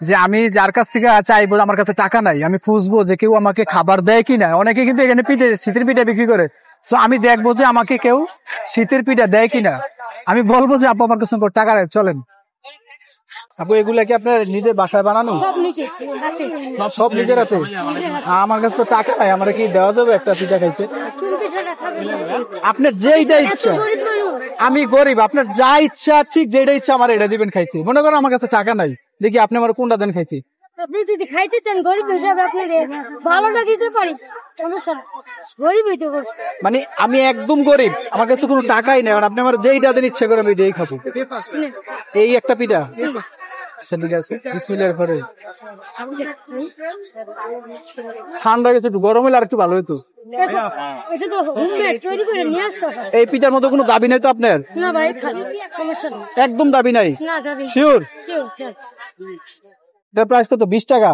যে আমি যার কাছ থেকে চাইবো, আমার কাছে টাকা নাই, আমি খুঁজবো যে কেউ আমাকে খাবার দেয় কিনা। অনেকে কিন্তু এখানে শীতের পিঠা বিক্রি করে। তো আমি দেখবো যে আমাকে কেউ শীতের পিঠা দেয় কিনা। আমি বলবো যে আপু আমার কাছে টাকা নেই, চলেন। আপু এগুলা কি আপনার নিজের বাসায় বানানো? সব নিজের হাতে? আমার কাছে তো টাকা নাই, আমার কি দেওয়া যাবে একটা পিঠা খাইতে? আপনার যেইটা ইচ্ছা। আমি গরিব, আপনার যা ইচ্ছা ঠিক যেটা ইচ্ছা আমার এটা দিবেন খাইতে। মনে করেন আমার কাছে টাকা নাই, দেখি আপনি আমার কোনটা দেন খাইতে। আপনি যদি খাইতে চান গরিব হিসাবে আপনার ভালোটা দিতে পারি, সমস্যা না। গরিব হইতে বলছি মানে আমি একদম গরিব, আমার কাছে কোনো টাকাই নেই, আপনি আমার যেইটা দেন ইচ্ছা করে আমি এটাই খাবো। এই একটা পিঠা, আচ্ছা ঠিক আছে। বিসমিল্লাহির পরে ঠান্ডা গেছে, একটু গরম হলে আর একটু ভালো হতো। এই পিঠার মতো কোনো দাবি নাই তো আপনার? না ভাই, সমস্যা না, একদম দাবি নাই? না দাবি। শিওর? এটার প্রাইস কত? 20 টাকা।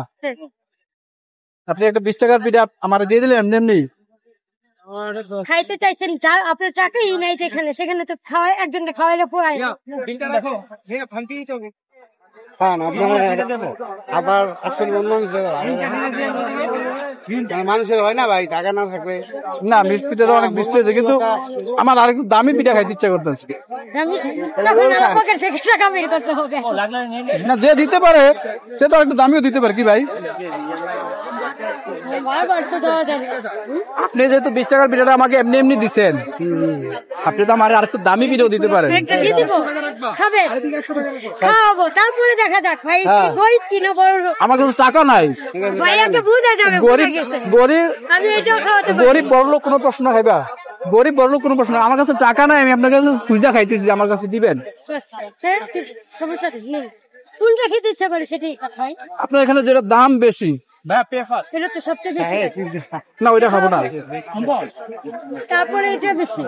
আপনি একটা 20 টাকার পিঠা আমার দিয়ে দিলেন এমনি এমনি? খাইতে চাইছেন, আপনার টাকাই নাই যেখানে, সেখানে তো খাওয়াই, একজনকে খাওয়াইলে পোড়ায়। আবার আসলে মানুষের হয় না ভাই, টাকা না থাকলে। না, মিষ্টি পিঠাটা অনেক মিষ্টি হয়েছে, কিন্তু আমার আর একটু দামি পিঠা খাইতে ইচ্ছা করতেছে। না, যে দিতে পারে সে তো একটু দামিও দিতে পারে কি ভাই? আপনি যেহেতু 20 টাকার পিঠাটা আমাকে এমনি এমনি দিচ্ছেন, আপনি তো আমার আর একটু দামি পিঠাও দিতে পারেন। তারপরে দেখা যাক ভাই, গরিব কিনা বড়। আমার কাছে টাকা নাই ভাইয়াকে বুঝা যাবে। গরিব বড় লোক কোনো প্রশ্ন খাইবা? গরিব বড় লোক কোনো প্রশ্ন? আমার কাছে টাকা নাই, আমি আপনার কাছে খুঁজা খাইতেছি, আমার কাছে দিবেন? সমস্যা নেই, কোনটা খেতে ইচ্ছা করে সেটাই ভাই। আপনার এখানে যেটা দাম বেশি, এটা তো সবচেয়ে বেশি। না ওইটা খাবো না। তারপরে এটা বেশি।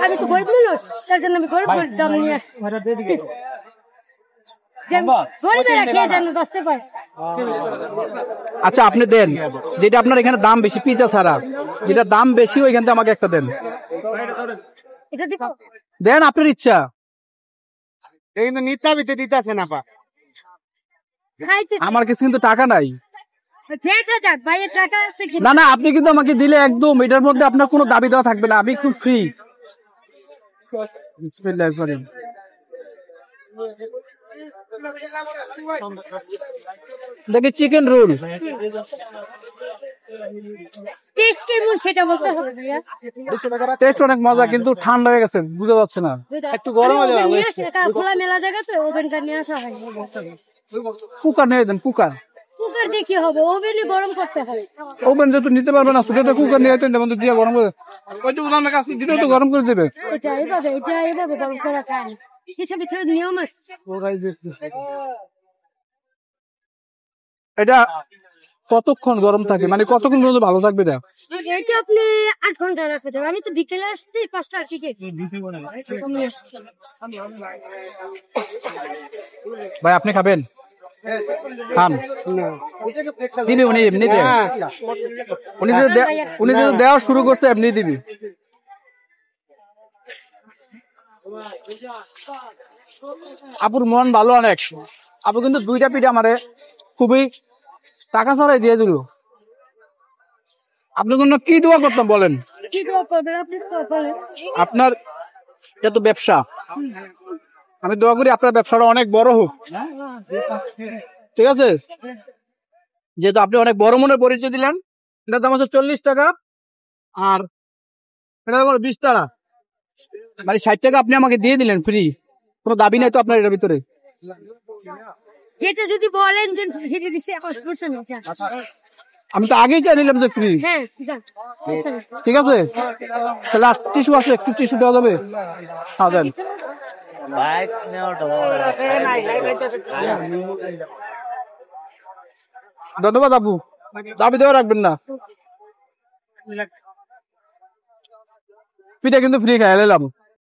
আমি তো গরিব মানুষ, তার জন্য আমি গরিব দাম নিয়ে আসছি। আচ্ছা আপনি দেন যেটা আপনার এখানে দাম বেশি, পিজা ছাড়া যেটা দাম বেশি ওইখান থেকে আমাকে একটা দেন। দেন আপনার ইচ্ছা। কিন্তু নিতে দিতেছে না পা, আমার কাছে কিন্তু টাকা নাই। টাকা আছে কি না? না, আপনি কিন্তু আমাকে দিলে একদম এটার মধ্যে আপনার কোনো দাবি দেওয়া থাকবে না, আমি একটু ফ্রি। বিসমিল্লাহির রহমানির রহিম। দেখি চিকেন রোল টেস্ট অনেক মজা, কিন্তু ঠান্ডা হয়ে গেছে, বুঝা যাচ্ছে না। একটু গরম হয়ে যাবে। খোলা মেলা জায়গা তো, ওভেনটা নিয়ে আসা হয়। কুকার নিয়ে দেন। কুকার দিয়ে কি হবে? ওভেনে গরম করতে হবে। ওভেন যেহেতু নিতে পারবে না, সেটা কুকার নিয়ে দিয়ে গরম করে দিলে তো গরম করে দেবে। এটা এইভাবে গরম করা যায় না, কিছু কিছু নিয়ম আছে। এটা কতক্ষণ গরম থাকে, মানে কতক্ষণ পর্যন্ত ভালো থাকবে? এটা আপনি 8 ঘন্টা রাখতে যাবেন। আমি তো বিকেলে আসছি 5টার দিকে। ভাই আপনি খাবেন? খান। দিবি উনি এমনিতে, উনি যদি দেওয়া শুরু করছে এমনি দিবি। আপুর মন ভালো অনেক। আপু কিন্তু 2টা পিঠা আমারে খুবই টাকা ছাড়াই দিয়ে দিল। আপনি জন্য কি দোয়া করতাম বলেন? আপনার এটা তো ব্যবসা, আমি দোয়া করি আপনার ব্যবসাটা অনেক বড় হোক, ঠিক আছে? যেহেতু আপনি অনেক বড় মনে পরিচয় দিলেন। এটার দাম হচ্ছে 40 টাকা, আর এটা দাম 20 টাকা, মানে 60 টাকা আপনি আমাকে দিয়ে দিলেন ফ্রি। কোনো দাবি নাই তো আপনার এটার ভিতরে? যেটা যদি বলেন যে ফ্রি দিছি, আমি তো আগেই চাই নিলাম যে ফ্রি। হ্যাঁ ঠিক আছে, তাহলে টিস্যু আছে, একটু টিস্যু দেওয়া যাবে? হ্যাঁ দেন। ধন্যবাদ আপু, দাবি দেওয়া রাখবেন না। পিঠা কিন্তু ফ্রি খাই এলাম।